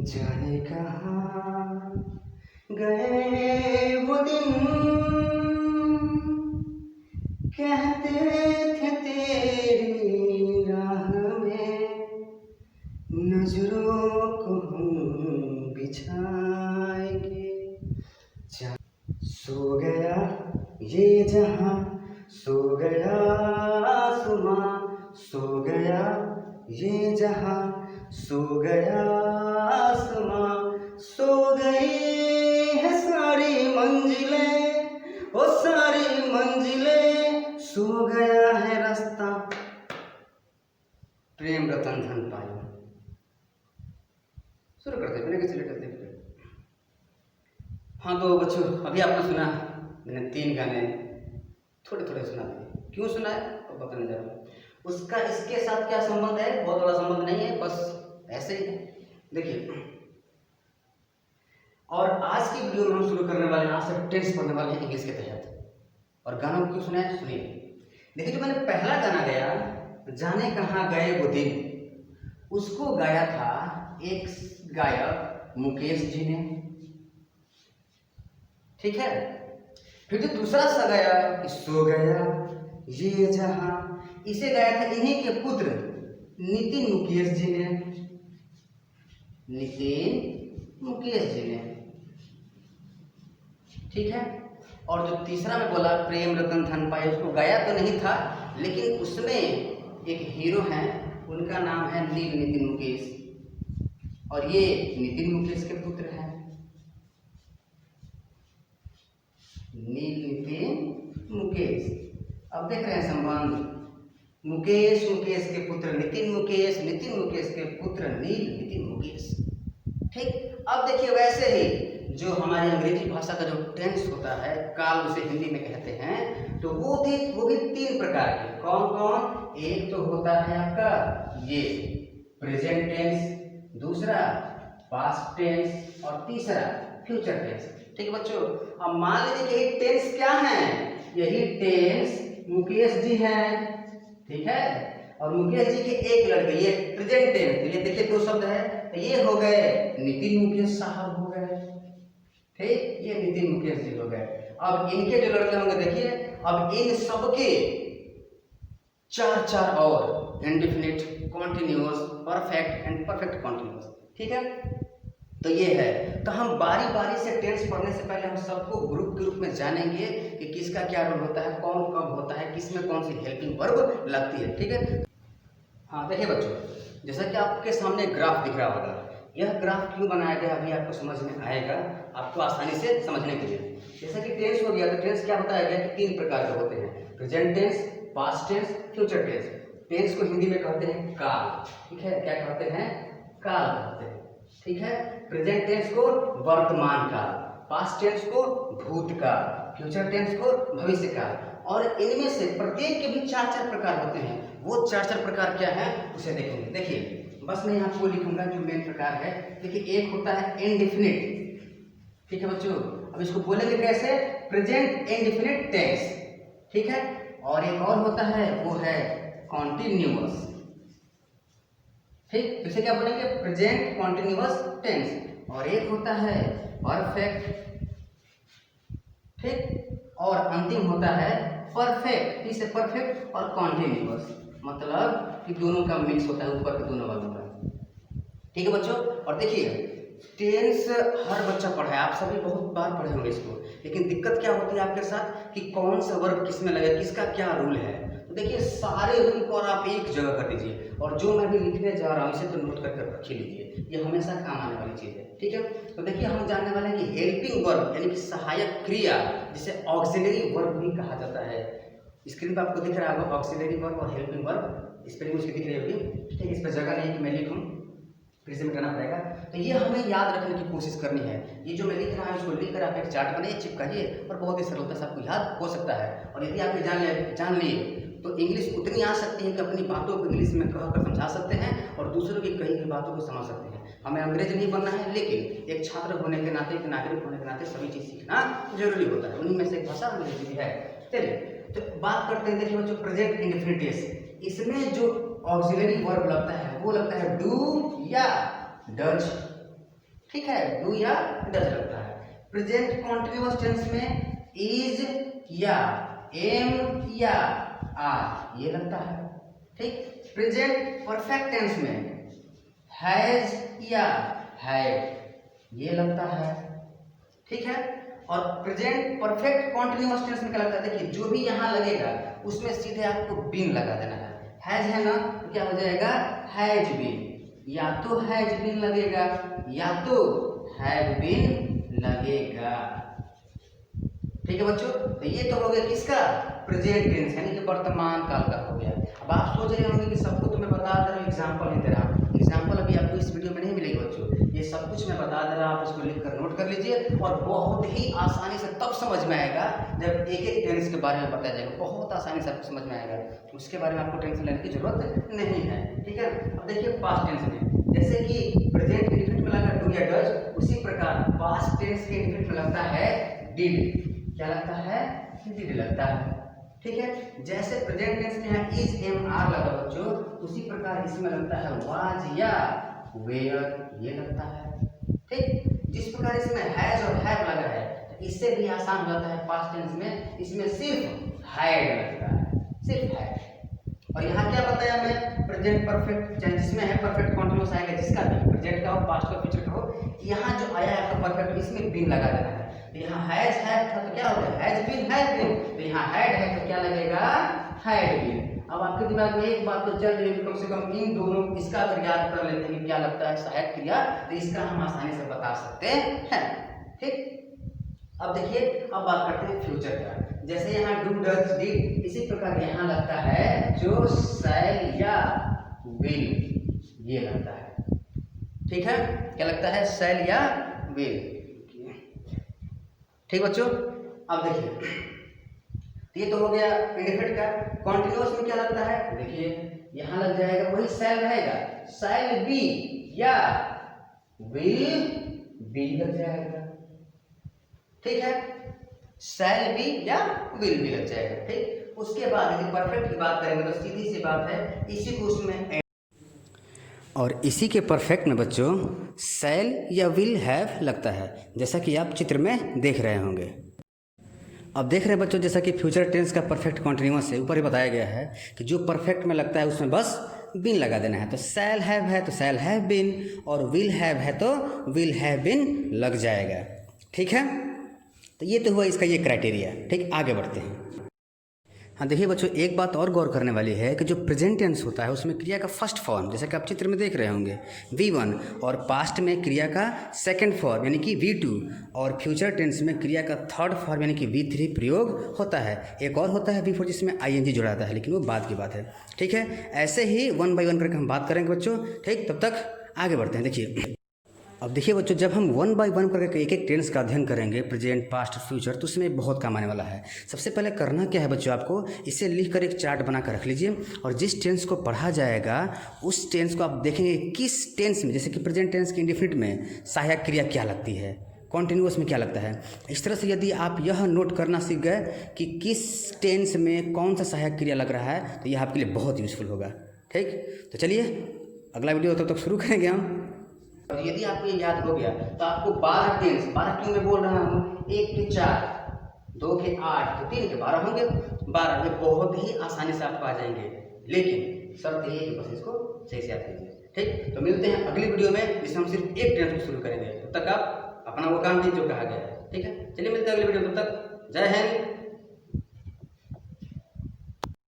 जाने कहाँ गए वो दिन, कहते थे तेरी राह में नजरों को हम बिछाएंगे। सो गया ये जहां, सो गया आसमां, सो गया ये जहां, सो गया आसमां, सो गई है सारी मंजिलें, ओ सारी मंजिलें, सो गया है रास्ता प्रेम रतन धन पायो। शुरू करते बिना किसी लेटर देख। हाँ तो बच्चों, अभी आपने सुना, मैंने 3 गाने थोड़े थोड़े सुना दिए। क्यों सुना है तो बताने जा रहा हूँ। उसका इसके साथ क्या संबंध है, बहुत बड़ा संबंध नहीं है, बस ऐसे ही है। देखिए, और आज की वीडियो में हम शुरू करने वाले हैं, आज से टेंस पढ़ने वाले हैं इंग्लिश के तहत। और गाना क्यों सुना है सुनिए। देखिए, जो मैंने पहला गाना गाया, जाने कहाँ गए वो दिन, उसको गाया था एक गायक मुकेश जी ने, ठीक है। फिर जो दूसरा सा गाया, सो गया ये जहां, इसे गाया था इन्हीं के पुत्र नितिन मुकेश जी ने, नितिन मुकेश जी ने, ठीक है। और जो तीसरा में बोला प्रेम रतन धन पायो, उसको गाया तो नहीं था, लेकिन उसमें एक हीरो हैं, उनका नाम है नील नितिन मुकेश, और ये नितिन मुकेश के पुत्र हैं, नील नितिन मुकेश। अब देख रहे हैं संबंध, मुकेश मुकेश के पुत्र नितिन मुकेश, नितिन मुकेश के पुत्र नील नितिन मुकेश, ठीक। अब देखिए, वैसे ही जो हमारी अंग्रेजी भाषा का जो टेंस होता है, काल उसे हिंदी में कहते हैं, तो वो भी 3 प्रकार के। कौन कौन? एक तो होता है आपका ये प्रेजेंट टेंस, दूसरा पास्ट टेंस, और तीसरा फ्यूचर टेंस, ठीक है बच्चों। अब मान लीजिए कि यही टेंस क्या है, यही टेंस मुकेश जी हैं, ठीक है। और मुकेश जी के एक लड़के, ये प्रेजेंट टेंस, तो ये देखिए 2 शब्द है, तो ये हो गए नितिन मुकेश साहब हो गए, ठीक, ये नितिन मुकेश जी हो गए। अब इनके जो लड़के होंगे देखिए, अब इन सबके 4 और indefinite, continuous, perfect and perfect continuous, ठीक है। तो ये है, तो हम बारी बारी से टेंस पढ़ने से पहले हम सबको ग्रुप के रूप में जानेंगे कि किसका क्या रोल होता है, कौन कब होता है, किसमें कौन सी हेल्पिंग वर्ब लगती है, ठीक है। हाँ देखिए बच्चों, जैसा कि आपके सामने ग्राफ दिख रहा होगा, यह ग्राफ क्यों बनाया गया अभी आपको समझ में आएगा, आपको आसानी से समझने के लिए। जैसा कि टेंस हो गया, तो टेंस क्या बताया गया कि 3 प्रकार के होते हैं, present tense, past tense, future tense. Tense को हिंदी में कहते हैं काल, ठीक है, क्या कहते हैं, काल कहते हैं, ठीक है। प्रेजेंट टेंस को वर्तमान काल, पास्ट टेंस को भूतकाल, फ्यूचर टेंस को भविष्य काल। और इनमें से प्रत्येक के भी 4 प्रकार होते हैं। वो 4 प्रकार क्या है उसे देखेंगे। देखिए, बस मैं यहाँ आपको लिखूंगा जो मेन प्रकार है। देखिए, एक होता है इंडेफिनिट, ठीक है बच्चों। अब इसको बोलेंगे कैसे, प्रेजेंट इंडेफिनिट टेंस, ठीक है। और एक और होता है, वो है कॉन्टिन्यूअस, ठीक, इसे क्या बोलेंगे, प्रेजेंट कॉन्टिन्यूअस टेंस। और एक होता है परफेक्ट, ठीक, और अंतिम होता है परफेक्ट। इसे परफेक्ट और कॉन्टिन्यूअस, मतलब कि दोनों का मिक्स होता है, ऊपर के दोनों वालों का, ठीक है बच्चों। और देखिए, टेंस हर बच्चा पढ़ा है, आप सभी बहुत बार पढ़े होंगे इसको, लेकिन दिक्कत क्या होती है आपके साथ कि कौन सा वर्ब किसमें लगे, किसका क्या रूल है। तो देखिए, सारे रूल को आप एक जगह कर दीजिए, और जो मैं भी लिखने जा रहा हूँ इसे तो नोट करके रख ही लीजिए, ये हमेशा काम आने वाली चीज़ है, ठीक है। तो देखिए, हम जानने वाले हैं कि हेल्पिंग वर्ब यानी कि सहायक क्रिया, जिसे ऑक्सिलरी वर्ब भी कहा जाता है। स्क्रीन पर आपको दिख रहा होगा ऑक्सिलरी वर्ब और हेल्पिंग वर्ब, स्पेलिंग उसकी दिख रही होगी, ठीक है। इस पर जगह नहीं कि मैं लिखूँ, फिर से मिटाना पड़ेगा। तो ये हमें याद रखने की कोशिश करनी है। ये जो मैं लिख रहा हूँ इसको लिख कर आप एक चार्ट बनाइए, चिपकाइए, और बहुत ही सरलता से आपको याद हो सकता है। और यदि आप ये जान लिए तो इंग्लिश उतनी आ सकती है कि अपनी बातों को इंग्लिश में कहकर समझा सकते हैं और दूसरों की कही हुई बातों को समझ सकते हैं। हमें अंग्रेज नहीं बनना है, लेकिन एक छात्र होने के नाते, एक नागरिक होने के नाते सभी चीज़ सीखना जरूरी होता है। उन्हीं में से एक भाषा अंग्रेजी भी है। चलिए, तो बात करते हैं। देखिए बच्चों, प्रेजेंट इंडेफिनिट टेंस, इसमें जो ऑक्सिलरी वर्ब लगता है वो लगता है डू या डज, ठीक है, डू या डज लगता है। प्रेजेंट कॉन्टिन्यूअस टेंस में इज या एम या आर ये लगता है। ठीक, प्रेजेंट परफेक्ट टेंस में हैज या हैव ये लगता है। ठीक है, और प्रेजेंट परफेक्ट कॉन्टिन्यूअस टेंस में क्या लगता है, देखिए जो भी यहाँ लगेगा उसमें सीधे आपको बीन लगा देना है। हैज है ना, तो क्या हो जाएगा हैज बीन, या तो हैज बीन लगेगा या तो हैव बीन लगेगा। ठीक है बच्चों, तो ये तो हो गया किसका, प्रेजेंट टेंस यानी कि वर्तमान काल का हो गया। अब आप सोच रहे होंगे कि सबको तो मैं बता दे रहा हूँ एग्जाम्पल नहीं दे रहा हूँ, एग्जाम्पल अभी आपको इस वीडियो में नहीं मिलेगी बच्चों, ये सब कुछ मैं बता दे रहा हूँ, आप इसको लिख कर नोट कर लीजिए और बहुत ही आसानी से तब समझ में आएगा जब एक एक टेंस के बारे में बताया जाएगा, बहुत आसानी से आपको समझ में आएगा, उसके बारे में आपको टेंशन लेने की जरूरत नहीं है। ठीक है, अब देखिए पास्ट टेंस में जैसे कि प्रेजेंट के इंडिफिनिट में लगा डू या डज, उसी प्रकार पास्ट टेंस के इंडिफिनिट में लगता है डिड। क्या लगता है, डिड लगता है। ठीक है, जैसे प्रेजेंट टेंस में है इज एम आर लगा बच्चों, उसी प्रकार इसमें लगता है वाज या वेयर ये लगता है। ठीक, जिस प्रकार इसमें हैज और हैव लगा है इससे भी आसान हो जाता है पास्ट टेंस में, इसमें सिर्फ हैड लगता है, सिर्फ हैड। और यहाँ क्या बताया मैं, प्रेजेंट परफेक्ट जिसमें है परफेक्ट कॉन्टिन्यूअस आएगा, जिसका भी प्रेजेंट का हो पास्ट का फ्यूचर का हो, यहाँ जो आया है आपका परफेक्ट इसमें बीन लगा देना है। तो यहाँ हैज हैव था तो क्या हो गया हैज बीन हैव बीन, तो यहाँ हैड है तो क्या लगेगा हैड बीन। अब आपके दिमाग में एक बात तो चल रही है, कम से कम इन दोनों इसका अगर याद कर लेते हैं क्या लगता है सहायक क्रिया, तो इसका हम आसानी से बता सकते हैं। ठीक, अब देखिए अब बात करते हैं फ्यूचर का, जैसे यहाँ डू डज डिड, इसी प्रकार यहाँ लगता है जो शैल या विल ये लगता है। ठीक है, क्या लगता है शैल या विल। ठीक बच्चों, अब देखिए ये तो हो गया इंडिफिनिट का। कॉन्टिन्यूअस में क्या लगता है, देखिए यहाँ लग जाएगा वही शैल रहेगा, शैल बी या विल बी लग जाएगा। ठीक है, शैल बी या विल बी लग जाएगा। ठीक, उसके बाद यदि परफेक्ट की बात करेंगे तो सीधी सी बात है इसी को उसमें, और इसी के परफेक्ट में बच्चों शैल या विल हैव लगता है, जैसा कि आप चित्र में देख रहे होंगे। अब देख रहे हैं बच्चों, जैसा कि फ्यूचर टेंस का परफेक्ट कॉन्टिन्यूअस है, ऊपर ही बताया गया है कि जो परफेक्ट में लगता है उसमें बस बीन लगा देना है। तो शैल हैव है तो शैल हैव बीन, और विल हैव है तो विल हैव बीन लग जाएगा। ठीक है, तो ये तो हुआ इसका ये क्राइटेरिया। ठीक, आगे बढ़ते हैं। हाँ देखिए बच्चों, एक बात और गौर करने वाली है कि जो प्रेजेंट टेंस होता है उसमें क्रिया का फर्स्ट फॉर्म जैसे कि आप चित्र में देख रहे होंगे V1, और पास्ट में क्रिया का सेकंड फॉर्म यानी कि V2, और फ्यूचर टेंस में क्रिया का थर्ड फॉर्म यानी कि V3 प्रयोग होता है। एक और होता है V4 जिसमें ING जुड़ा रहता है, लेकिन वो बाद की बात है। ठीक है, ऐसे ही 1 बाय 1 करके हम बात करेंगे बच्चों। ठीक, तब तक आगे बढ़ते हैं। देखिए अब देखिए बच्चों, जब हम 1 बाय 1 करके एक एक टेंस का अध्ययन करेंगे प्रेजेंट पास्ट फ्यूचर, तो उसमें बहुत काम आने वाला है। सबसे पहले करना क्या है बच्चों, आपको इसे लिख कर एक चार्ट बना कर रख लीजिए, और जिस टेंस को पढ़ा जाएगा उस टेंस को आप देखेंगे किस टेंस में, जैसे कि प्रेजेंट टेंस के इंडेफिनिट में सहायक क्रिया क्या लगती है, कॉन्टिन्यूअस में क्या लगता है। इस तरह से यदि आप यह नोट करना सीख गए कि किस टेंस में कौन सा सहायक क्रिया लग रहा है, तो यह आपके लिए बहुत यूजफुल होगा। ठीक, तो चलिए अगला वीडियो तब तक शुरू करेंगे हम। और यदि आपको ये याद हो गया तो आपको 12 टेंस, 12 क्यों मैं बोल रहा हूँ, 1 के 4, 2 के 8, तो 3 के 12 होंगे, 12 ये बहुत ही आसानी से आपको आ जाएंगे, लेकिन शर्त ये है कि बस इसको सही से याद कीजिए। ठीक, तो मिलते हैं अगली वीडियो में जिसमें हम सिर्फ एक टेंस को शुरू करेंगे। तब तक आप अपना वो काम कीजिए जो कहा गया है। ठीक है, चलिए मिलते हैं अगली वीडियो में, तब तक जय हिंद।